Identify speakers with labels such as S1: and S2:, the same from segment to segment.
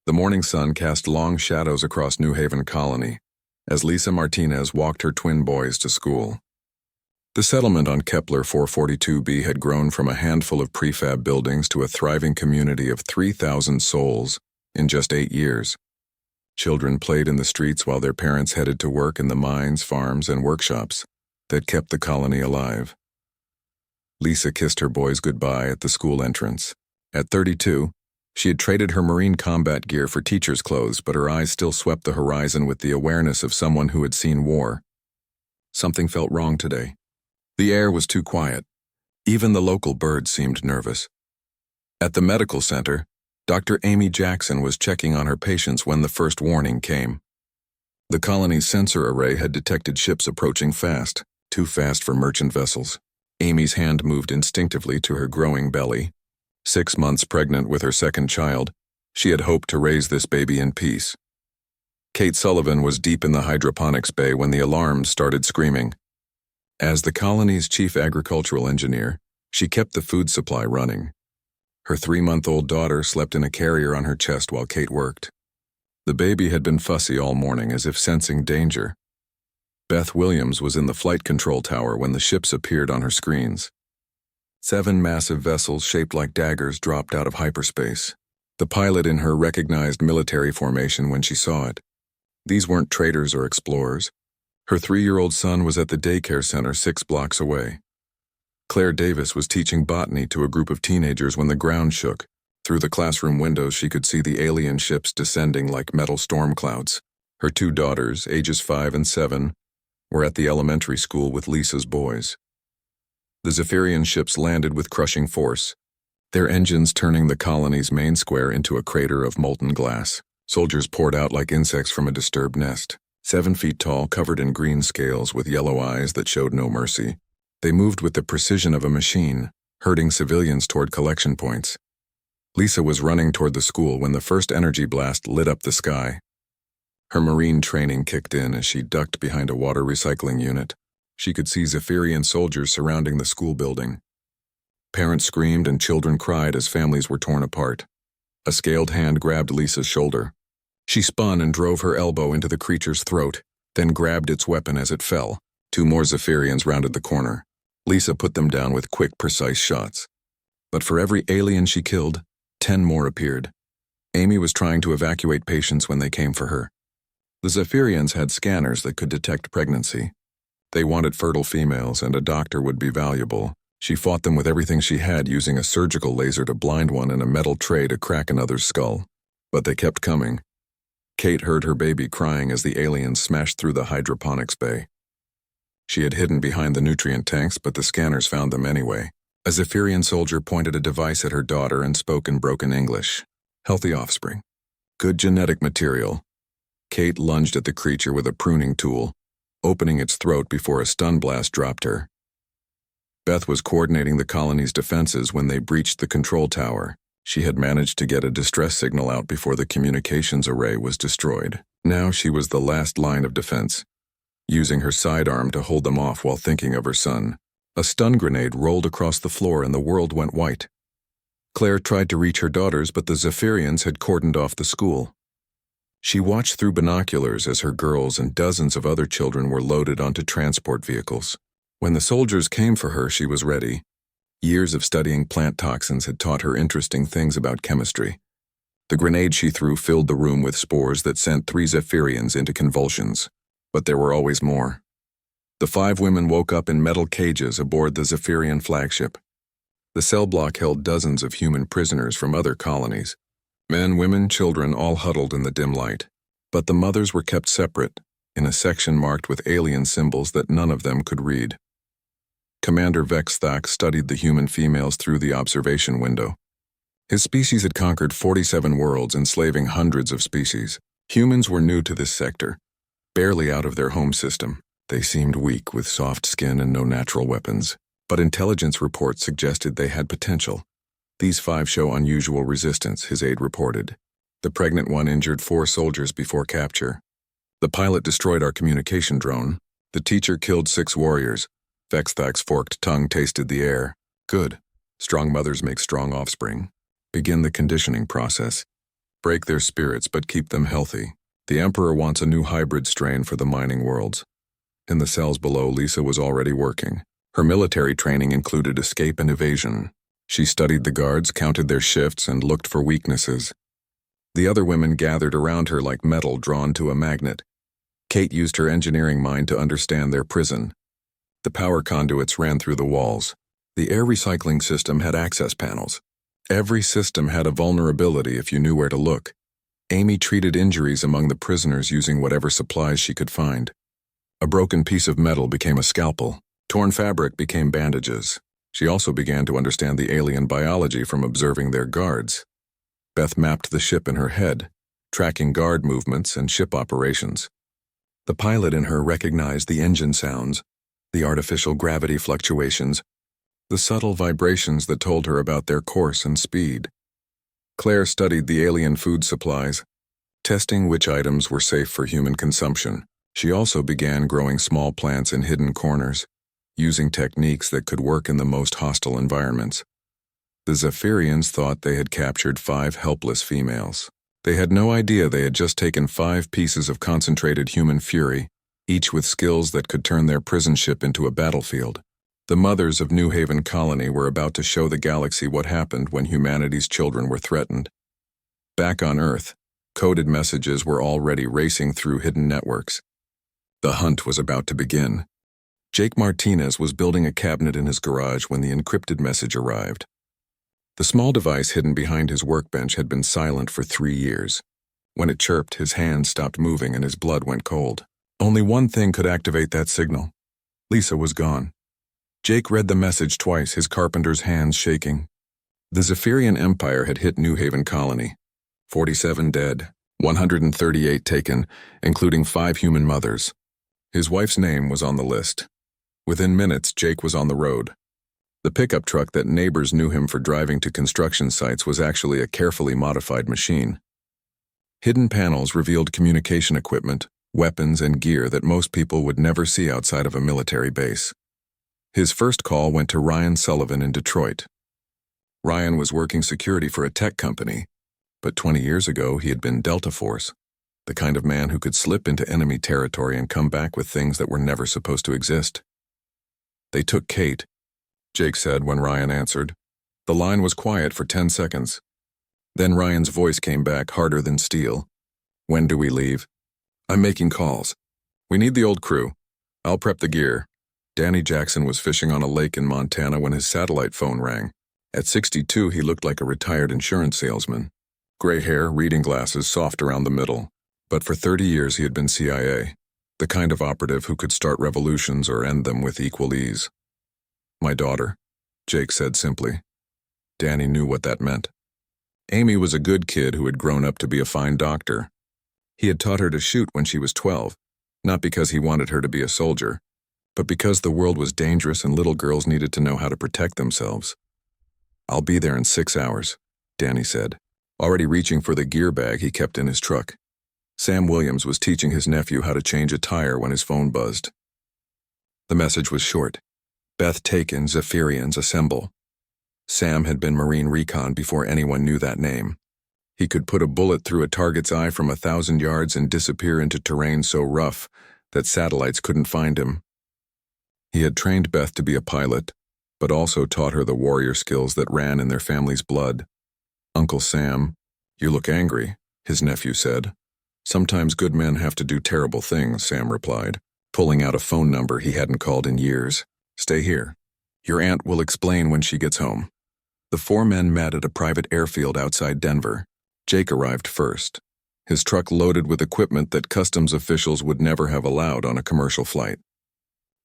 S1: The morning sun cast long shadows across New Haven Colony as Lisa Martinez walked her twin boys to school. The settlement on Kepler 442b had grown from a handful of prefab buildings to a thriving community of 3,000 souls in just 8 years. Children played in the streets while their parents headed to work in the mines, farms, and workshops that kept the colony alive. Lisa kissed her boys goodbye at the school entrance. At 32, she had traded her Marine combat gear for teacher's clothes, but her eyes still swept the horizon with the awareness of someone who had seen war. Something felt wrong today. The air was too quiet. Even the local birds seemed nervous. At the medical center, Dr. Amy Jackson was checking on her patients when the first warning came. The colony's sensor array had detected ships approaching fast, too fast for merchant vessels. Amy's hand moved instinctively to her growing belly. 6 months pregnant with her second child, she had hoped to raise this baby in peace. Kate Sullivan was deep in the hydroponics bay when the alarms started screaming. As the colony's chief agricultural engineer, she kept the food supply running. Her 3-month-old daughter slept in a carrier on her chest while Kate worked. The baby had been fussy all morning, as if sensing danger. Beth Williams was in the flight control tower when the ships appeared on her screens. 7 massive vessels shaped like daggers dropped out of hyperspace. The pilot in her recognized military formation when she saw it. These weren't traders or explorers. Her 3-year-old son was at the daycare center 6 blocks away. Claire Davis was teaching botany to a group of teenagers when the ground shook. Through the classroom windows, she could see the alien ships descending like metal storm clouds. Her 2 daughters, ages 5 and 7, were at the elementary school with Lisa's boys. The Zephyrian ships landed with crushing force, their engines turning the colony's main square into a crater of molten glass. Soldiers poured out like insects from a disturbed nest. 7 feet tall, covered in green scales with yellow eyes that showed no mercy. They moved with the precision of a machine, herding civilians toward collection points. Lisa was running toward the school when the first energy blast lit up the sky. Her marine training kicked in as she ducked behind a water recycling unit. She could see Zephyrian soldiers surrounding the school building. Parents screamed and children cried as families were torn apart. A scaled hand grabbed Lisa's shoulder. She spun and drove her elbow into the creature's throat, then grabbed its weapon as it fell. 2 more Zephyrians rounded the corner. Lisa put them down with quick, precise shots. But for every alien she killed, 10 more appeared. Amy was trying to evacuate patients when they came for her. The Zephyrians had scanners that could detect pregnancy. They wanted fertile females, and a doctor would be valuable. She fought them with everything she had, using a surgical laser to blind one and a metal tray to crack another's skull. But they kept coming. Kate heard her baby crying as the aliens smashed through the hydroponics bay. She had hidden behind the nutrient tanks, but the scanners found them anyway. A Zephyrian soldier pointed a device at her daughter and spoke in broken English. Healthy offspring. Good genetic material. Kate lunged at the creature with a pruning tool, opening its throat before a stun blast dropped her. Beth was coordinating the colony's defenses when they breached the control tower. She had managed to get a distress signal out before the communications array was destroyed. Now she was the last line of defense, using her sidearm to hold them off while thinking of her son. A stun grenade rolled across the floor and the world went white. Claire tried to reach her daughters, but the Zephyrians had cordoned off the school. She watched through binoculars as her girls and dozens of other children were loaded onto transport vehicles. When the soldiers came for her, she was ready. Years of studying plant toxins had taught her interesting things about chemistry. The grenade she threw filled the room with spores that sent 3 Zephyrians into convulsions. But there were always more. The 5 women woke up in metal cages aboard the Zephyrian flagship. The cell block held dozens of human prisoners from other colonies. Men, women, children, all huddled in the dim light. But the mothers were kept separate, in a section marked with alien symbols that none of them could read. Commander Vex Thak studied the human females through the observation window. His species had conquered 47 worlds, enslaving hundreds of species. Humans were new to this sector, barely out of their home system. They seemed weak, with soft skin and no natural weapons. But intelligence reports suggested they had potential. These 5 show unusual resistance, his aide reported. The pregnant one injured 4 soldiers before capture. The pilot destroyed our communication drone. The teacher killed 6 warriors. Vex Thak's forked tongue tasted the air. Good. Strong mothers make strong offspring. Begin the conditioning process. break their spirits but keep them healthy. The Emperor wants a new hybrid strain for the mining worlds. In the cells below, Lisa was already working. Her military training included escape and evasion. She studied the guards, counted their shifts, and looked for weaknesses. The other women gathered around her like metal drawn to a magnet. Kate used her engineering mind to understand their prison. The power conduits ran through the walls. The air recycling system had access panels. Every system had a vulnerability if you knew where to look. Amy treated injuries among the prisoners using whatever supplies she could find. A broken piece of metal became a scalpel. Torn fabric became bandages. She also began to understand the alien biology from observing their guards. Beth mapped the ship in her head, tracking guard movements and ship operations. The pilot in her recognized the engine sounds, the artificial gravity fluctuations, the subtle vibrations that told her about their course and speed. Claire studied the alien food supplies, testing which items were safe for human consumption. She also began growing small plants in hidden corners, using techniques that could work in the most hostile environments. The Zephyrians thought they had captured 5 helpless females. They had no idea they had just taken 5 pieces of concentrated human fury, each with skills that could turn their prison ship into a battlefield. The mothers of New Haven Colony were about to show the galaxy what happened when humanity's children were threatened. Back on Earth, coded messages were already racing through hidden networks. The hunt was about to begin. Jake Martinez was building a cabinet in his garage when the encrypted message arrived. The small device hidden behind his workbench had been silent for 3 years. When it chirped, his hands stopped moving and his blood went cold. Only one thing could activate that signal. Lisa was gone. Jake read the message twice, his carpenter's hands shaking. The Zephyrian Empire had hit New Haven Colony. 47 dead, 138 taken, including 5 human mothers. His wife's name was on the list. Within minutes, Jake was on the road. The pickup truck that neighbors knew him for driving to construction sites was actually a carefully modified machine. Hidden panels revealed communication equipment, weapons, and gear that most people would never see outside of a military base. His first call went to Ryan Sullivan in Detroit. Ryan was working security for a tech company, but 20 years ago he had been Delta Force, the kind of man who could slip into enemy territory and come back with things that were never supposed to exist. They took Kate, Jake said when Ryan answered. The line was quiet for 10 seconds. Then Ryan's voice came back harder than steel. When do we leave? I'm making calls. We need the old crew. I'll prep the gear. Danny Jackson was fishing on a lake in Montana when his satellite phone rang. At 62, he looked like a retired insurance salesman. Gray hair, reading glasses, soft around the middle. But for 30 years he had been CIA, the kind of operative who could start revolutions or end them with equal ease. My daughter, Jake said simply. Danny knew what that meant. Amy was a good kid who had grown up to be a fine doctor. He had taught her to shoot when she was 12, not because he wanted her to be a soldier, but because the world was dangerous and little girls needed to know how to protect themselves. I'll be there in 6 hours, Danny said, already reaching for the gear bag he kept in his truck. Sam Williams was teaching his nephew how to change a tire when his phone buzzed. The message was short. Beth taken, Zephyrians assemble. Sam had been Marine Recon before anyone knew that name. He could put a bullet through a target's eye from 1,000 yards and disappear into terrain so rough that satellites couldn't find him. He had trained Beth to be a pilot, but also taught her the warrior skills that ran in their family's blood. Uncle Sam, you look angry, his nephew said. Sometimes good men have to do terrible things, Sam replied, pulling out a phone number he hadn't called in years. Stay here. Your aunt will explain when she gets home. The 4 men met at a private airfield outside Denver. Jake arrived first, his truck loaded with equipment that customs officials would never have allowed on a commercial flight.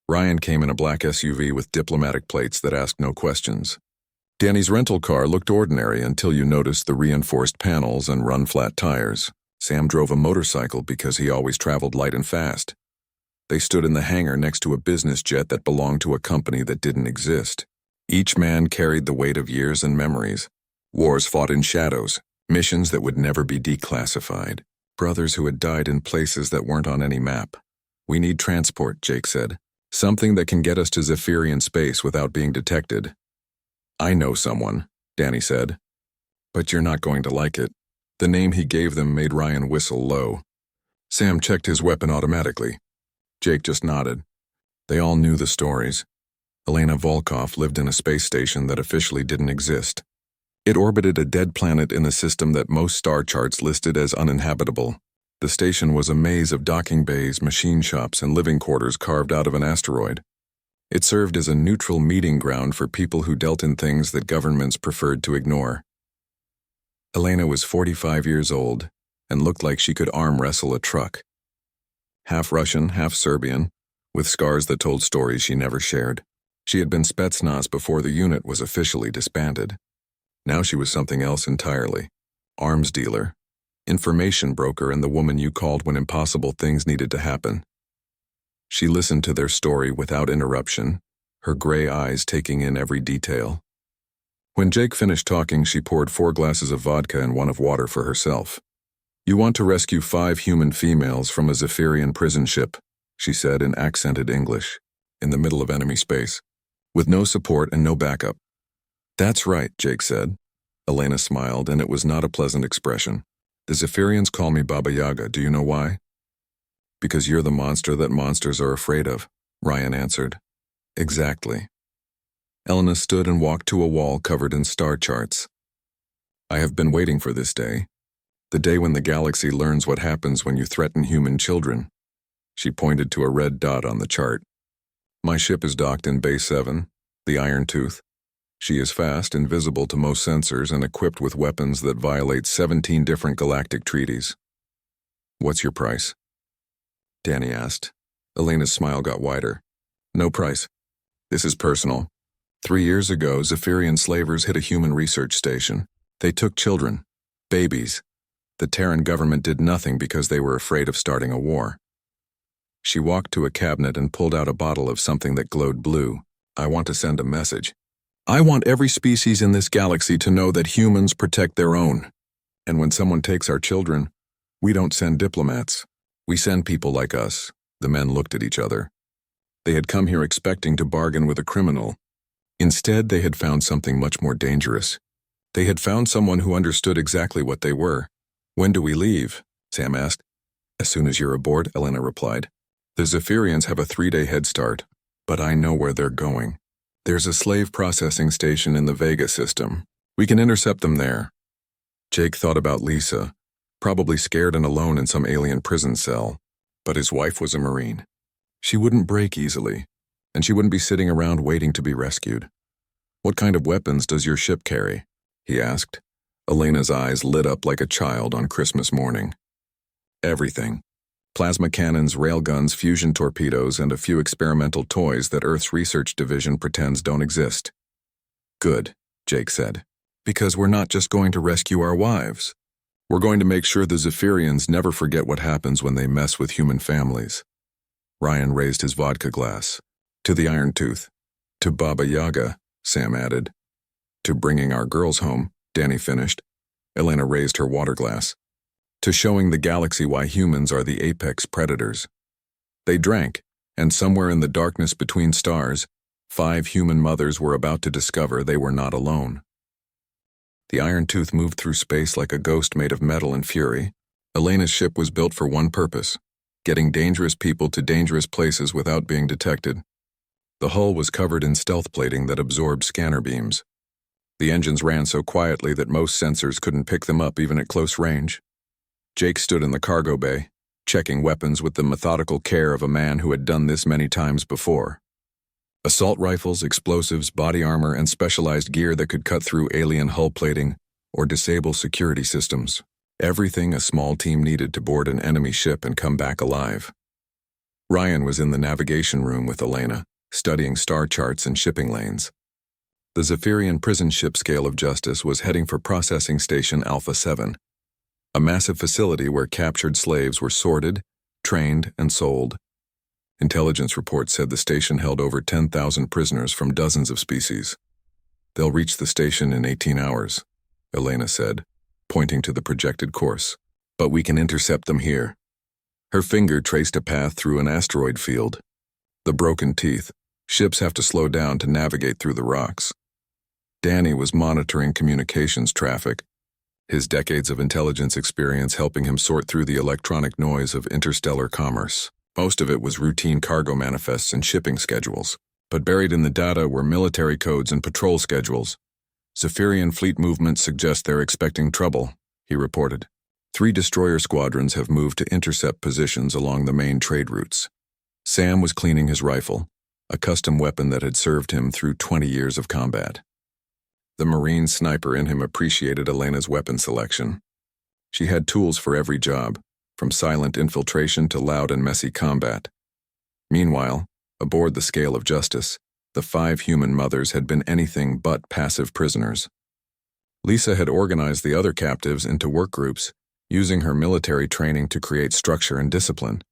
S1: Ryan came in a black SUV with diplomatic plates that asked no questions. Danny's rental car looked ordinary until you noticed the reinforced panels and run-flat tires. Sam drove a motorcycle because he always traveled light and fast. They stood in the hangar next to a business jet that belonged to a company that didn't exist. Each man carried the weight of years and memories. Wars fought in shadows, missions that would never be declassified, brothers who had died in places that weren't on any map. We need transport, Jake said. Something that can get us to Zephyrian space without being detected. I know someone, Danny said. But you're not going to like it. The name he gave them made Ryan whistle low. Sam checked his weapon automatically. Jake just nodded. They all knew the stories. Elena Volkov lived in a space station that officially didn't exist. It orbited a dead planet in a system that most star charts listed as uninhabitable. The station was a maze of docking bays, machine shops, and living quarters carved out of an asteroid. It served as a neutral meeting ground for people who dealt in things that governments preferred to ignore. Elena was 45 years old and looked like she could arm wrestle a truck. Half Russian, half Serbian, with scars that told stories she never shared. She had been Spetsnaz before the unit was officially disbanded. Now she was something else entirely. Arms dealer, information broker, and the woman you called when impossible things needed to happen. She listened to their story without interruption, her gray eyes taking in every detail. When Jake finished talking, she poured 4 glasses of vodka and 1 of water for herself. "You want to rescue 5 human females from a Zephyrian prison ship," she said in accented English, "in the middle of enemy space, with no support and no backup." "That's right," Jake said. Elena smiled, and it was not a pleasant expression. "The Zephyrians call me Baba Yaga. Do you know why?" "Because you're the monster that monsters are afraid of," Ryan answered. "Exactly." Elena stood and walked to a wall covered in star charts. "I have been waiting for this day. The day when the galaxy learns what happens when you threaten human children." She pointed to a red dot on the chart. "My ship is docked in Bay 7, the Iron Tooth. She is fast, invisible to most sensors, and equipped with weapons that violate 17 different galactic treaties." "What's your price?" Danny asked. Elena's smile got wider. "No price. This is personal. 3 years ago, Zephyrian slavers hit a human research station. They took children, babies. The Terran government did nothing because they were afraid of starting a war." She walked to a cabinet and pulled out a bottle of something that glowed blue. "I want to send a message. I want every species in this galaxy to know that humans protect their own. And when someone takes our children, we don't send diplomats. We send people like us." The men looked at each other. They had come here expecting to bargain with a criminal. Instead, they had found something much more dangerous. They had found someone who understood exactly what they were. "When do we leave?" Sam asked. "As soon as you're aboard," Elena replied. "The Zephyrians have a 3-day head start, but I know where they're going. There's a slave processing station in the Vega system. We can intercept them there." Jake thought about Lisa, probably scared and alone in some alien prison cell, but his wife was a Marine. She wouldn't break easily, and she wouldn't be sitting around waiting to be rescued. "What kind of weapons does your ship carry?" he asked. Elena's eyes lit up like a child on Christmas morning. "Everything. Plasma cannons, railguns, fusion torpedoes, and a few experimental toys that Earth's research division pretends don't exist." "Good," Jake said, "because we're not just going to rescue our wives. We're going to make sure the Zephyrians never forget what happens when they mess with human families." Ryan raised his vodka glass. "To the Iron Tooth. To Baba Yaga," Sam added. "To bringing our girls home," Danny finished. Elena raised her water glass. "To showing the galaxy why humans are the apex predators." They drank, and somewhere in the darkness between stars, 5 human mothers were about to discover they were not alone. The Iron Tooth moved through space like a ghost made of metal and fury. Elena's ship was built for one purpose: getting dangerous people to dangerous places without being detected. The hull was covered in stealth plating that absorbed scanner beams. The engines ran so quietly that most sensors couldn't pick them up even at close range. Jake stood in the cargo bay, checking weapons with the methodical care of a man who had done this many times before. Assault rifles, explosives, body armor, and specialized gear that could cut through alien hull plating or disable security systems. Everything a small team needed to board an enemy ship and come back alive. Ryan was in the navigation room with Elena, studying star charts and shipping lanes. The Zephyrian prison ship Scale of Justice was heading for Processing Station Alpha 7, a massive facility where captured slaves were sorted, trained, and sold. Intelligence reports said the station held over 10,000 prisoners from dozens of species. "They'll reach the station in 18 hours, Elena said, pointing to the projected course. "But we can intercept them here." Her finger traced a path through an asteroid field. "The broken teeth. Ships have to slow down to navigate through the rocks." Danny was monitoring communications traffic. his decades of intelligence experience helping him sort through the electronic noise of interstellar commerce. Most of it was routine cargo manifests and shipping schedules, but buried in the data were military codes and patrol schedules. Zephyrian fleet movements suggest they're expecting trouble, he reported. 3 destroyer squadrons have moved to intercept positions along the main trade routes. Sam was cleaning his rifle, a custom weapon that had served him through 20 years of combat. The Marine sniper in him appreciated Elena's weapon selection. She had tools for every job, from silent infiltration to loud and messy combat. Meanwhile, aboard the Scale of Justice, the 5 human mothers had been anything but passive prisoners. Lisa had organized the other captives into work groups, using her military training to create structure and discipline.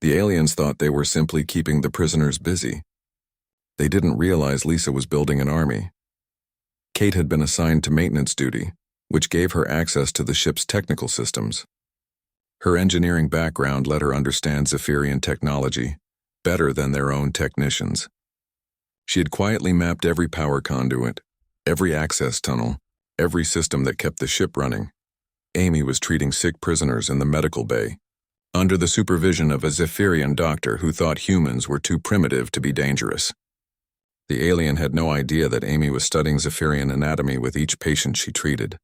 S1: The aliens thought they were simply keeping the prisoners busy. They didn't realize Lisa was building an army. Kate had been assigned to maintenance duty, which gave her access to the ship's technical systems. Her engineering background let her understand Zephyrian technology better than their own technicians. She had quietly mapped every power conduit, every access tunnel, every system that kept the ship running. Amy was treating sick prisoners in the medical bay, under the supervision of a Zephyrian doctor who thought humans were too primitive to be dangerous. The alien had no idea that Amy was studying Zephyrian anatomy with each patient she treated.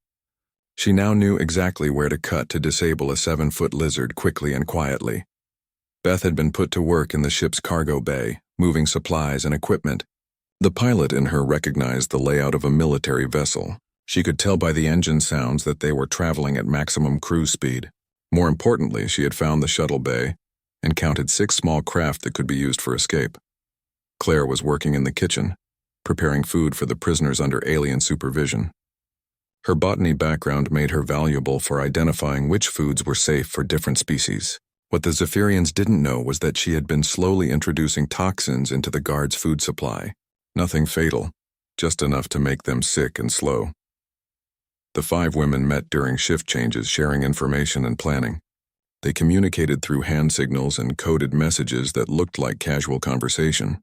S1: She now knew exactly where to cut to disable a 7-foot lizard quickly and quietly. Beth had been put to work in the ship's cargo bay, moving supplies and equipment. The pilot in her recognized the layout of a military vessel. She could tell by the engine sounds that they were traveling at maximum cruise speed. More importantly, she had found the shuttle bay and counted 6 small craft that could be used for escape. Claire was working in the kitchen, preparing food for the prisoners under alien supervision. Her botany background made her valuable for identifying which foods were safe for different species. What the Zephyrians didn't know was that she had been slowly introducing toxins into the guards' food supply. Nothing fatal, just enough to make them sick and slow. The 5 women met during shift changes, sharing information and planning. They communicated through hand signals and coded messages that looked like casual conversation.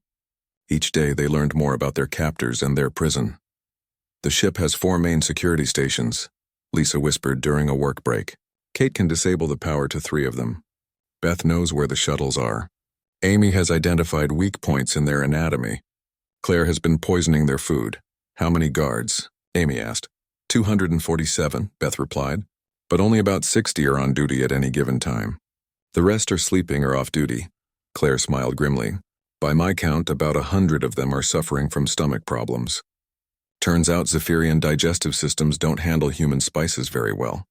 S1: Each day they learned more about their captors and their prison. The ship has 4 main security stations, Lisa whispered during a work break. Kate can disable the power to 3 of them. Beth knows where the shuttles are. Amy has identified weak points in their anatomy. Claire has been poisoning their food. How many guards? Amy asked. 247, Beth replied, but only about 60 are on duty at any given time. The rest are sleeping or off duty. Claire smiled grimly. By my count, about 100 of them are suffering from stomach problems. Turns out Zephyrian digestive systems don't handle human spices very well.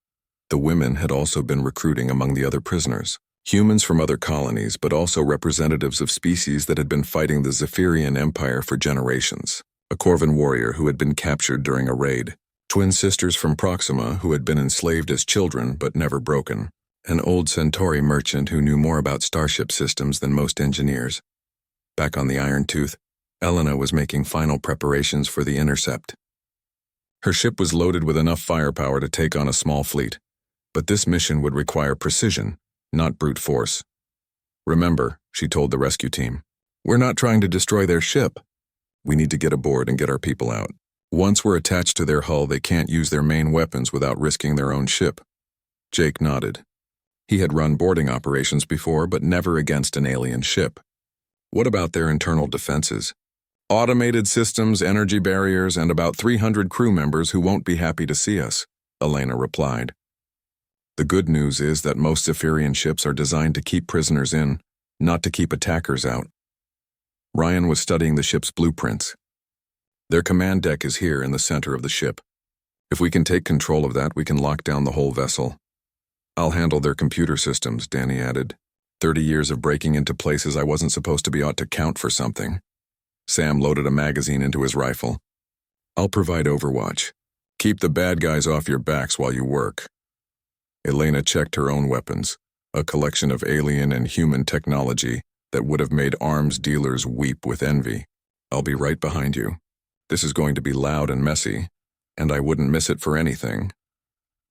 S1: The women had also been recruiting among the other prisoners. Humans from other colonies, but also representatives of species that had been fighting the Zephyrian Empire for generations. A Corvan warrior who had been captured during a raid. Twin sisters from Proxima who had been enslaved as children but never broken. An old Centauri merchant who knew more about starship systems than most engineers. Back on the Iron Tooth, Elena was making final preparations for the intercept. Her ship was loaded with enough firepower to take on a small fleet, but this mission would require precision, not brute force. Remember, she told the rescue team, we're not trying to destroy their ship. We need to get aboard and get our people out. Once we're attached to their hull, they can't use their main weapons without risking their own ship. Jake nodded. He had run boarding operations before, but never against an alien ship. What about their internal defenses? Automated systems, energy barriers, and about 300 crew members who won't be happy to see us, Elena replied. The good news is that most Zephyrian ships are designed to keep prisoners in, not to keep attackers out. Ryan was studying the ship's blueprints. Their command deck is here in the center of the ship. If we can take control of that, we can lock down the whole vessel. I'll handle their computer systems, Danny added. 30 years of breaking into places I wasn't supposed to be ought to count for something. Sam loaded a magazine into his rifle. I'll provide overwatch. Keep the bad guys off your backs while you work. Elena checked her own weapons, a collection of alien and human technology that would have made arms dealers weep with envy. I'll be right behind you. This is going to be loud and messy, and I wouldn't miss it for anything.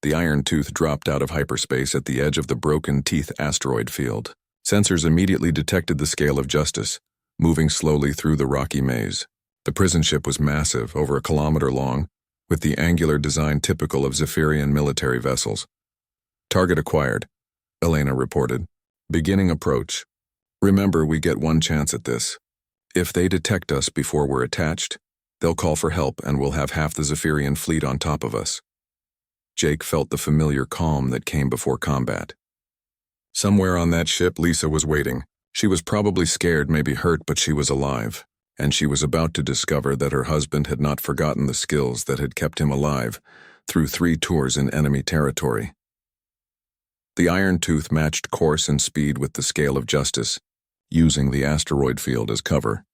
S1: The Iron Tooth dropped out of hyperspace at the edge of the Broken Teeth asteroid field. Sensors immediately detected the Scale of Justice, moving slowly through the rocky maze. The prison ship was massive, over 1 kilometer long, with the angular design typical of Zephyrian military vessels. Target acquired, Elena reported. Beginning approach. Remember, we get one chance at this. If they detect us before we're attached, they'll call for help and we'll have half the Zephyrian fleet on top of us. Jake felt the familiar calm that came before combat. Somewhere on that ship, Lisa was waiting. She was probably scared, maybe hurt, but she was alive, and she was about to discover that her husband had not forgotten the skills that had kept him alive through 3 tours in enemy territory. The Iron Tooth matched course and speed with the scale of justice, using the asteroid field as cover.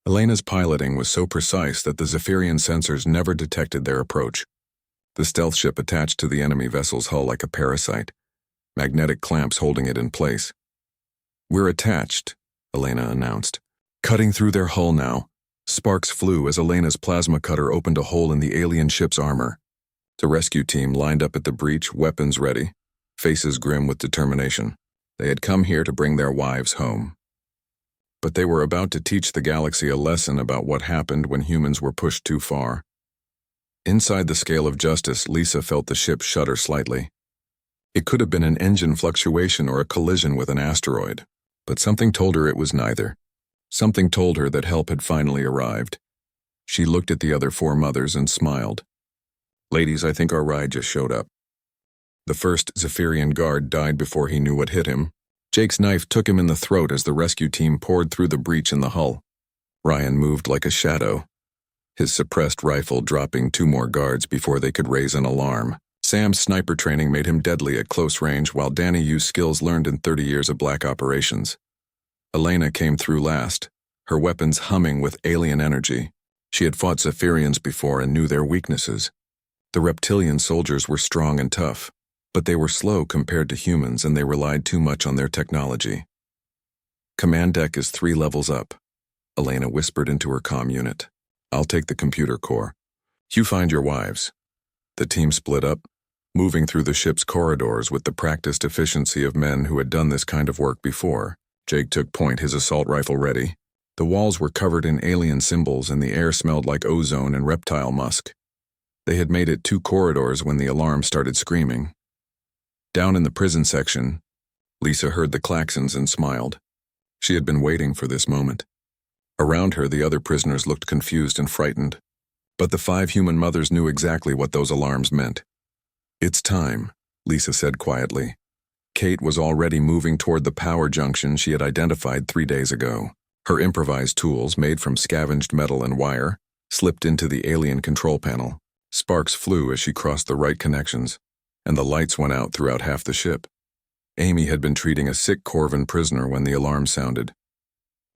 S1: Elena's piloting was so precise that the Zephyrian sensors never detected their approach. The stealth ship attached to the enemy vessel's hull like a parasite, magnetic clamps holding it in place. "We're attached," Elena announced. Cutting through their hull now, sparks flew as Elena's plasma cutter opened a hole in the alien ship's armor. The rescue team lined up at the breach, weapons ready, faces grim with determination. They had come here to bring their wives home. But they were about to teach the galaxy a lesson about what happened when humans were pushed too far. Inside the scale of justice, Lisa felt the ship shudder slightly. It could have been an engine fluctuation or a collision with an asteroid, but something told her it was neither. Something told her that help had finally arrived. She looked at the other 4 mothers and smiled. "Ladies, I think our ride just showed up." The first Zephyrian guard died before he knew what hit him. Jake's knife took him in the throat as the rescue team poured through the breach in the hull. Ryan moved like a shadow, his suppressed rifle dropping 2 more guards before they could raise an alarm. Sam's sniper training made him deadly at close range, while Danny used skills learned in 30 years of black operations. Elena came through last, her weapons humming with alien energy. She had fought Zephyrians before and knew their weaknesses. The reptilian soldiers were strong and tough, but they were slow compared to humans and they relied too much on their technology. "Command deck is 3 levels up," Elena whispered into her comm unit. "I'll take the computer core. You find your wives." The team split up, moving through the ship's corridors with the practiced efficiency of men who had done this kind of work before. Jake took point, his assault rifle ready. The walls were covered in alien symbols and the air smelled like ozone and reptile musk. They had made it 2 corridors when the alarm started screaming. Down in the prison section, Lisa heard the klaxons and smiled. She had been waiting for this moment. Around her, the other prisoners looked confused and frightened. But the 5 human mothers knew exactly what those alarms meant. "It's time," Lisa said quietly. Kate was already moving toward the power junction she had identified 3 days ago. Her improvised tools, made from scavenged metal and wire, slipped into the alien control panel. Sparks flew as she crossed the right connections, and the lights went out throughout half the ship. Amy had been treating a sick Corvan prisoner when the alarm sounded.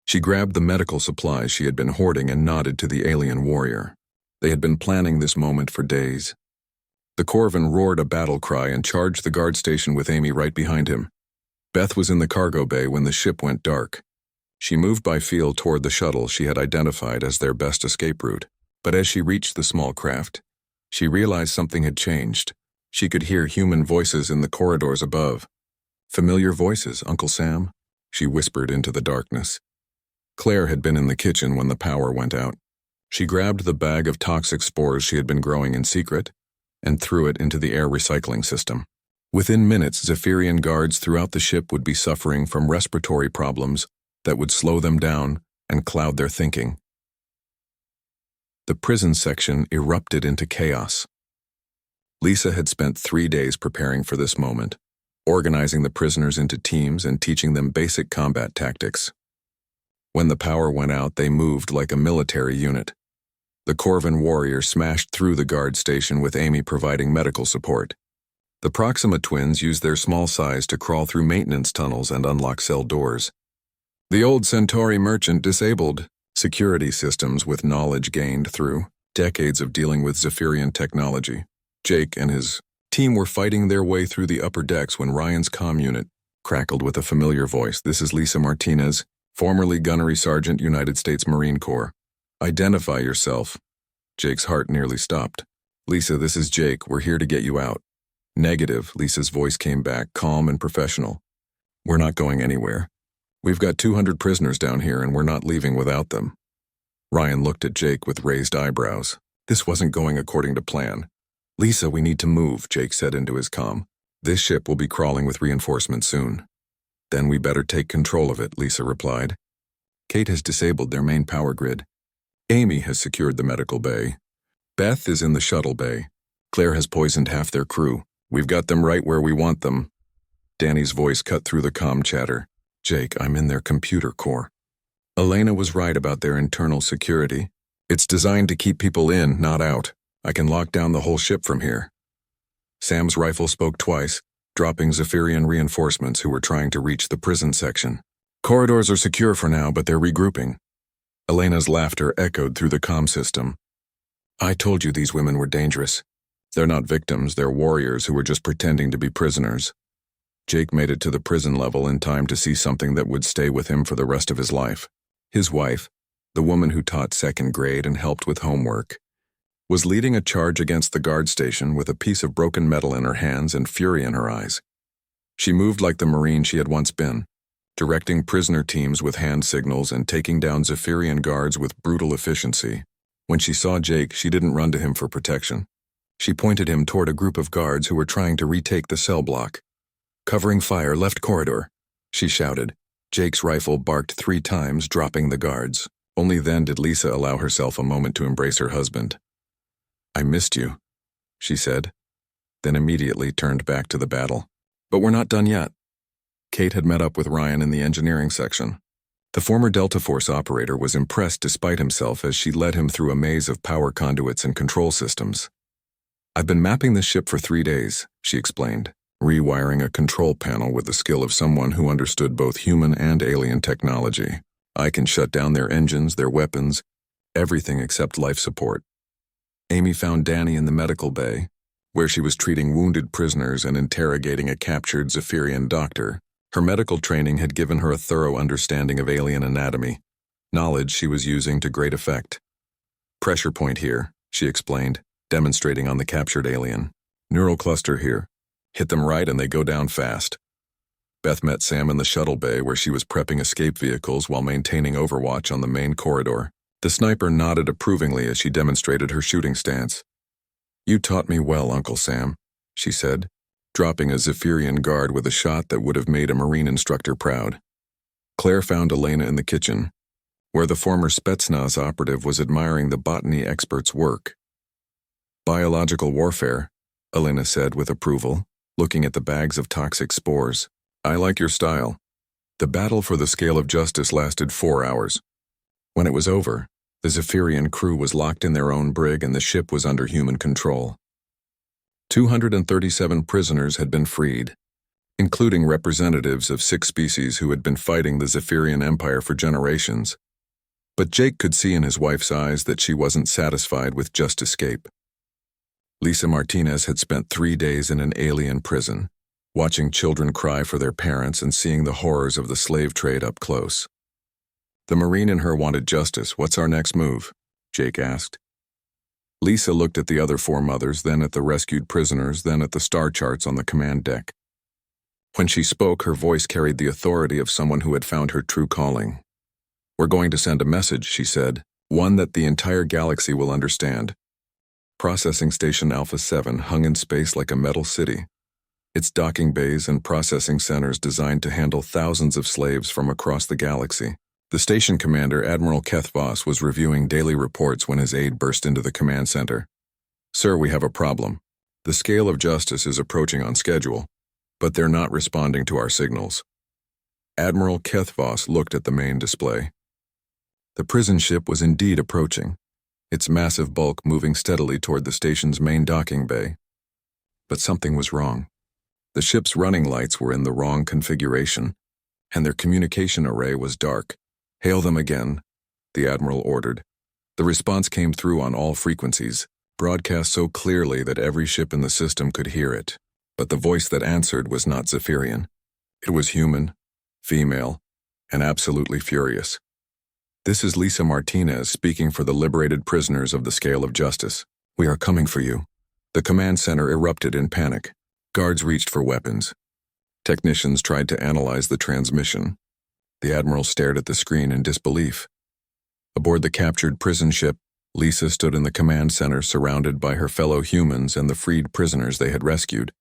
S1: She grabbed the medical supplies she had been hoarding and nodded to the alien warrior. They had been planning this moment for days. The Corvan roared a battle cry and charged the guard station with Amy right behind him. Beth was in the cargo bay when the ship went dark. She moved by feel toward the shuttle she had identified as their best escape route. But as she reached the small craft, she realized something had changed. She could hear human voices in the corridors above. "Familiar voices, Uncle Sam," she whispered into the darkness. Claire had been in the kitchen when the power went out. She grabbed the bag of toxic spores she had been growing in secret and threw it into the air recycling system. Within minutes, Zephyrian guards throughout the ship would be suffering from respiratory problems that would slow them down and cloud their thinking. The prison section erupted into chaos. Lisa had spent 3 days preparing for this moment, organizing the prisoners into teams and teaching them basic combat tactics. When the power went out, they moved like a military unit. The Corvan warrior smashed through the guard station with Amy providing medical support. The Proxima twins used their small size to crawl through maintenance tunnels and unlock cell doors. The old Centauri merchant disabled security systems with knowledge gained through decades of dealing with Zephyrian technology. Jake and his team were fighting their way through the upper decks when Ryan's comm unit crackled with a familiar voice. "This is Lisa Martinez, formerly Gunnery Sergeant, United States Marine Corps. Identify yourself." Jake's heart nearly stopped. "Lisa, this is Jake. We're here to get you out." "Negative," Lisa's voice came back, calm and professional. "We're not going anywhere. We've got 200 prisoners down here and we're not leaving without them." Ryan looked at Jake with raised eyebrows. This wasn't going according to plan. Lisa, we need to move, Jake said into his comm. This ship will be crawling with reinforcements soon. Then we better take control of it, Lisa replied. Kate has disabled their main power grid. Amy has secured the medical bay. Beth is in the shuttle bay. Claire has poisoned half their crew. We've got them right where we want them. Danny's voice cut through the comm chatter. Jake, I'm in their computer core. Elena was right about their internal security. It's designed to keep people in, not out. I can lock down the whole ship from here. Sam's rifle spoke twice, dropping Zephyrian reinforcements who were trying to reach the prison section. Corridors are secure for now, but they're regrouping. Elena's laughter echoed through the comm system. I told you these women were dangerous. They're not victims, they're warriors who were just pretending to be prisoners. Jake made it to the prison level in time to see something that would stay with him for the rest of his life. His wife, the woman who taught second grade and helped with homework, was leading a charge against the guard station with a piece of broken metal in her hands and fury in her eyes. She moved like the Marine she had once been, directing prisoner teams with hand signals and taking down Zephyrian guards with brutal efficiency. When she saw Jake, she didn't run to him for protection. She pointed him toward a group of guards who were trying to retake the cell block. Covering fire, left corridor, she shouted. Jake's rifle barked 3 times, dropping the guards. Only then did Lisa allow herself a moment to embrace her husband. I missed you, she said, then immediately turned back to the battle. But we're not done yet. Kate had met up with Ryan in the engineering section. The former Delta Force operator was impressed despite himself as she led him through a maze of power conduits and control systems. I've been mapping this ship for 3 days, she explained, rewiring a control panel with the skill of someone who understood both human and alien technology. I can shut down their engines, their weapons, everything except life support. Amy found Danny in the medical bay, where she was treating wounded prisoners and interrogating a captured Zephyrian doctor. Her medical training had given her a thorough understanding of alien anatomy, knowledge she was using to great effect. Pressure point here, she explained, demonstrating on the captured alien. Neural cluster here. Hit them right and they go down fast. Beth met Sam in the shuttle bay where she was prepping escape vehicles while maintaining overwatch on the main corridor. The sniper nodded approvingly as she demonstrated her shooting stance. You taught me well, Uncle Sam, she said, dropping a Zephyrian guard with a shot that would have made a Marine instructor proud. Claire found Elena in the kitchen, where the former Spetsnaz operative was admiring the botany expert's work. Biological warfare, Elena said with approval, looking at the bags of toxic spores. I like your style. The battle for the scale of justice lasted 4 hours. When it was over, the Zephyrian crew was locked in their own brig and the ship was under human control. 237 prisoners had been freed, including representatives of 6 species who had been fighting the Zephyrian Empire for generations. But Jake could see in his wife's eyes that she wasn't satisfied with just escape. Lisa Martinez had spent 3 days in an alien prison, watching children cry for their parents and seeing the horrors of the slave trade up close. The Marine in her wanted justice. What's our next move? Jake asked. Lisa looked at the other 4 mothers, then at the rescued prisoners, then at the star charts on the command deck. When she spoke, her voice carried the authority of someone who had found her true calling. We're going to send a message, she said, one that the entire galaxy will understand. Processing Station Alpha 7 hung in space like a metal city, its docking bays and processing centers designed to handle thousands of slaves from across the galaxy. The station commander, Admiral Keth Voss, was reviewing daily reports when his aide burst into the command center. Sir, we have a problem. The scale of justice is approaching on schedule, but they're not responding to our signals. Admiral Keth Voss looked at the main display. The prison ship was indeed approaching, its massive bulk moving steadily toward the station's main docking bay. But something was wrong. The ship's running lights were in the wrong configuration, and their communication array was dark. Hail them again, the Admiral ordered. The response came through on all frequencies, broadcast so clearly that every ship in the system could hear it. But the voice that answered was not Zephyrian. It was human, female, and absolutely furious. This is Lisa Martinez speaking for the liberated prisoners of the scale of justice. We are coming for you. The command center erupted in panic. Guards reached for weapons. Technicians tried to analyze the transmission. The Admiral stared at the screen in disbelief. Aboard the captured prison ship, Lisa stood in the command center surrounded by her fellow humans and the freed prisoners they had rescued.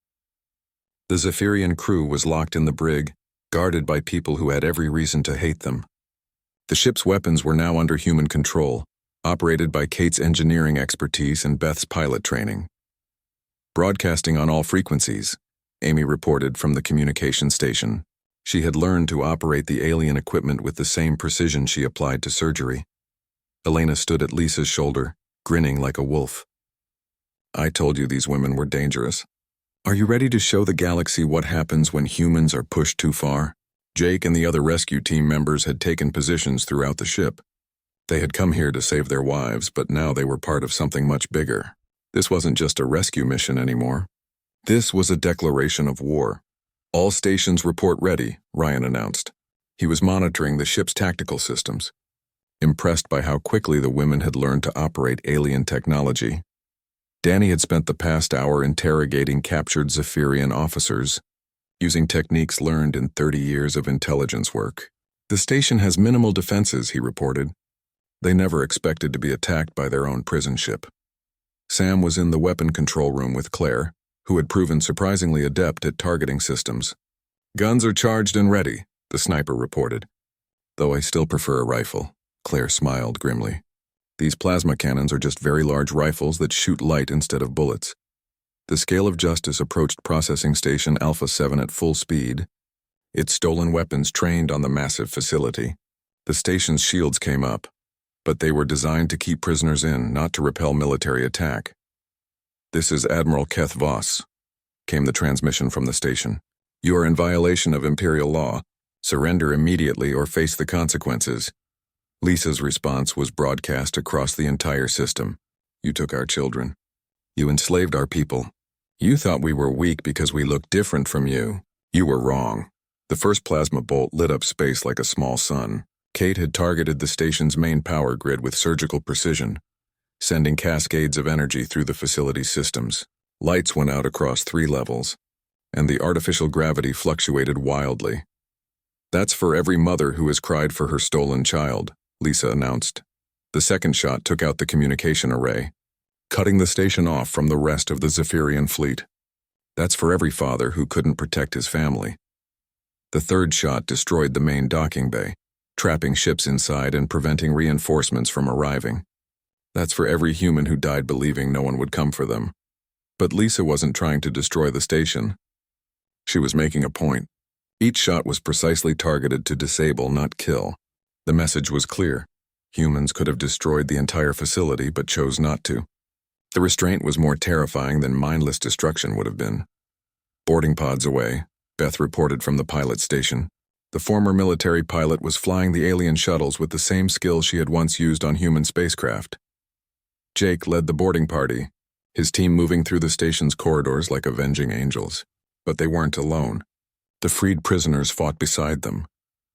S1: The Zephyrian crew was locked in the brig, guarded by people who had every reason to hate them. The ship's weapons were now under human control, operated by Kate's engineering expertise and Beth's pilot training. Broadcasting on all frequencies, Amy reported from the communication station. She had learned to operate the alien equipment with the same precision she applied to surgery. Elena stood at Lisa's shoulder, grinning like a wolf. I told you these women were dangerous. Are you ready to show the galaxy what happens when humans are pushed too far? Jake and the other rescue team members had taken positions throughout the ship. They had come here to save their wives, but now they were part of something much bigger. This wasn't just a rescue mission anymore. This was a declaration of war. All stations report ready, Ryan announced. He was monitoring the ship's tactical systems. Impressed by how quickly the women had learned to operate alien technology, Danny had spent the past hour interrogating captured Zephyrian officers, using techniques learned in 30 years of intelligence work. The station has minimal defenses, he reported. They never expected to be attacked by their own prison ship. Sam was in the weapon control room with Claire, who had proven surprisingly adept at targeting systems. Guns are charged and ready, the sniper reported. Though I still prefer a rifle, Claire smiled grimly. These plasma cannons are just very large rifles that shoot light instead of bullets. The Scale of Justice approached Processing Station Alpha 7 at full speed, its stolen weapons trained on the massive facility. The station's shields came up, but they were designed to keep prisoners in, not to repel military attack. This is Admiral Keth Voss, came the transmission from the station. You are in violation of Imperial law. Surrender immediately or face the consequences. Lisa's response was broadcast across the entire system. You took our children. You enslaved our people. You thought we were weak because we looked different from you. You were wrong. The first plasma bolt lit up space like a small sun. Kate had targeted the station's main power grid with surgical precision, sending cascades of energy through the facility's systems. Lights went out across 3 levels, and the artificial gravity fluctuated wildly. That's for every mother who has cried for her stolen child, Lisa announced. The second shot took out the communication array, cutting the station off from the rest of the Zephyrian fleet. That's for every father who couldn't protect his family. The third shot destroyed the main docking bay, trapping ships inside and preventing reinforcements from arriving. That's for every human who died believing no one would come for them. But Lisa wasn't trying to destroy the station. She was making a point. Each shot was precisely targeted to disable, not kill. The message was clear. Humans could have destroyed the entire facility, but chose not to. The restraint was more terrifying than mindless destruction would have been. Boarding pods away, Beth reported from the pilot station. The former military pilot was flying the alien shuttles with the same skill she had once used on human spacecraft. Jake led the boarding party, his team moving through the station's corridors like avenging angels. But they weren't alone. The freed prisoners fought beside them,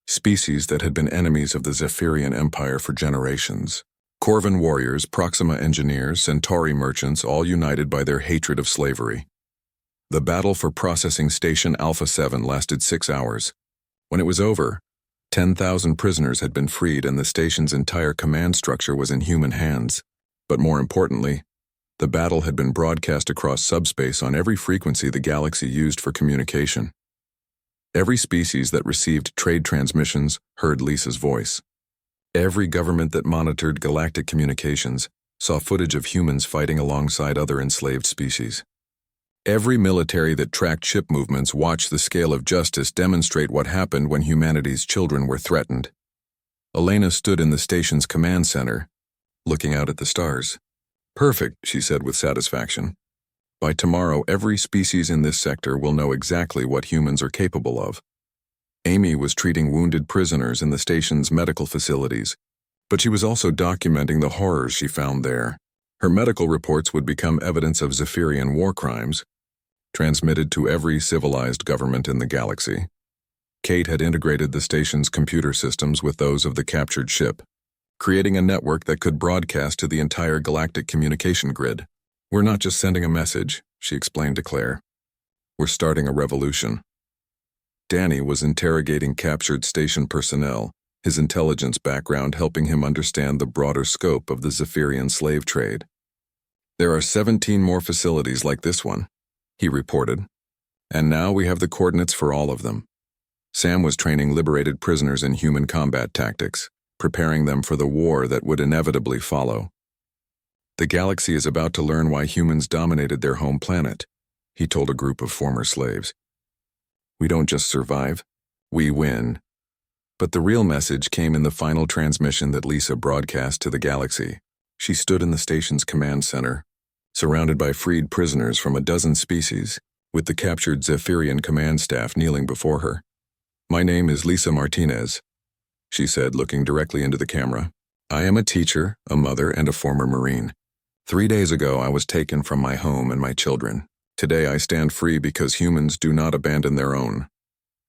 S1: species that had been enemies of the Zephyrian Empire for generations. Corvan warriors, Proxima engineers, Centauri merchants, all united by their hatred of slavery. The battle for Processing Station Alpha 7 lasted 6 hours. When it was over, 10,000 prisoners had been freed and the station's entire command structure was in human hands. But more importantly, the battle had been broadcast across subspace on every frequency the galaxy used for communication. Every species that received trade transmissions heard Lisa's voice. Every government that monitored galactic communications saw footage of humans fighting alongside other enslaved species. Every military that tracked ship movements watched the Scale of Justice demonstrate what happened when humanity's children were threatened. Elena stood in the station's command center, looking out at the stars. Perfect, she said with satisfaction. By tomorrow, every species in this sector will know exactly what humans are capable of. Amy was treating wounded prisoners in the station's medical facilities, but she was also documenting the horrors she found there. Her medical reports would become evidence of Zephyrian war crimes, transmitted to every civilized government in the galaxy. Kate had integrated the station's computer systems with those of the captured ship, creating a network that could broadcast to the entire galactic communication grid. We're not just sending a message, she explained to Claire. We're starting a revolution. Danny was interrogating captured station personnel, his intelligence background helping him understand the broader scope of the Zephyrian slave trade. "There are 17 more facilities like this one," he reported, "and now we have the coordinates for all of them." Sam was training liberated prisoners in human combat tactics, preparing them for the war that would inevitably follow. "The galaxy is about to learn why humans dominated their home planet," he told a group of former slaves. "We don't just survive, we win." But the real message came in the final transmission that Lisa broadcast to the galaxy. She stood in the station's command center, surrounded by freed prisoners from a dozen species, with the captured Zephyrian command staff kneeling before her. "My name is Lisa Martinez," she said, looking directly into the camera. "I am a teacher, a mother, and a former Marine. 3 days ago, I was taken from my home and my children. Today, I stand free because humans do not abandon their own."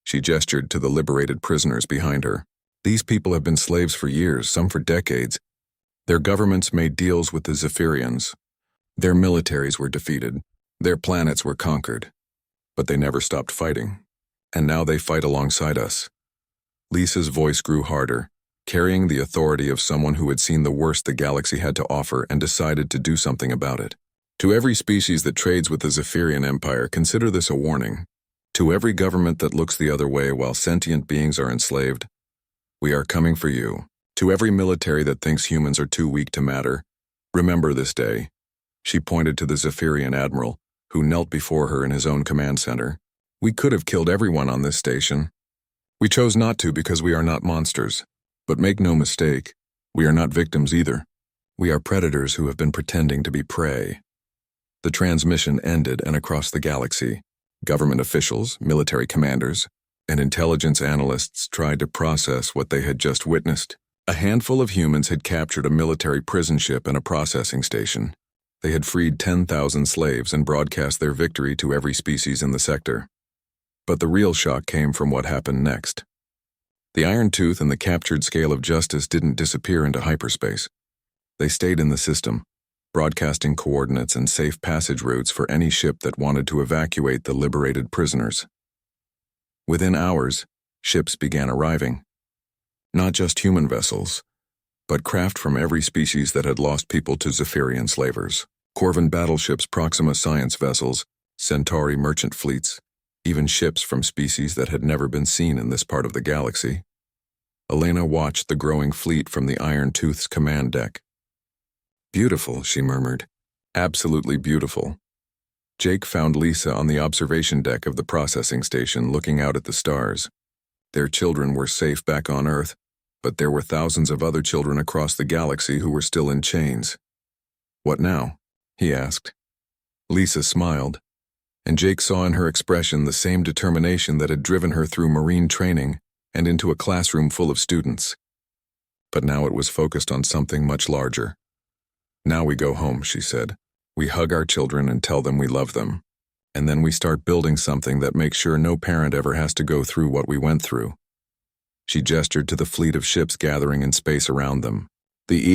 S1: She gestured to the liberated prisoners behind her. "These people have been slaves for years, some for decades. Their governments made deals with the Zephyrians. Their militaries were defeated. Their planets were conquered. But they never stopped fighting. And now they fight alongside us." Lisa's voice grew harder, carrying the authority of someone who had seen the worst the galaxy had to offer and decided to do something about it. "To every species that trades with the Zephyrian Empire, consider this a warning. To every government that looks the other way while sentient beings are enslaved, we are coming for you. To every military that thinks humans are too weak to matter, remember this day." She pointed to the Zephyrian admiral, who knelt before her in his own command center. "We could have killed everyone on this station. We chose not to because we are not monsters. But make no mistake, we are not victims either. We are predators who have been pretending to be prey." The transmission ended, and across the galaxy, government officials, military commanders, and intelligence analysts tried to process what they had just witnessed. A handful of humans had captured a military prison ship and a processing station. They had freed 10,000 slaves and broadcast their victory to every species in the sector. But the real shock came from what happened next. The Iron Tooth and the captured Scale of Justice didn't disappear into hyperspace. They stayed in the system, broadcasting coordinates and safe passage routes for any ship that wanted to evacuate the liberated prisoners. Within hours, ships began arriving. Not just human vessels, but craft from every species that had lost people to Zephyrian slavers. Corvan battleships, Proxima science vessels, Centauri merchant fleets, even ships from species that had never been seen in this part of the galaxy. Elena watched the growing fleet from the Iron Tooth's command deck. "Beautiful," she murmured. "Absolutely beautiful." Jake found Lisa on the observation deck of the processing station looking out at the stars. Their children were safe back on Earth, but there were thousands of other children across the galaxy who were still in chains. "What now?" he asked. Lisa smiled, and Jake saw in her expression the same determination that had driven her through Marine training and into a classroom full of students. But now it was focused on something much larger. "Now we go home," she said. "We hug our children and tell them we love them. And then we start building something that makes sure no parent ever has to go through what we went through." She gestured to the fleet of ships gathering in space around them. "The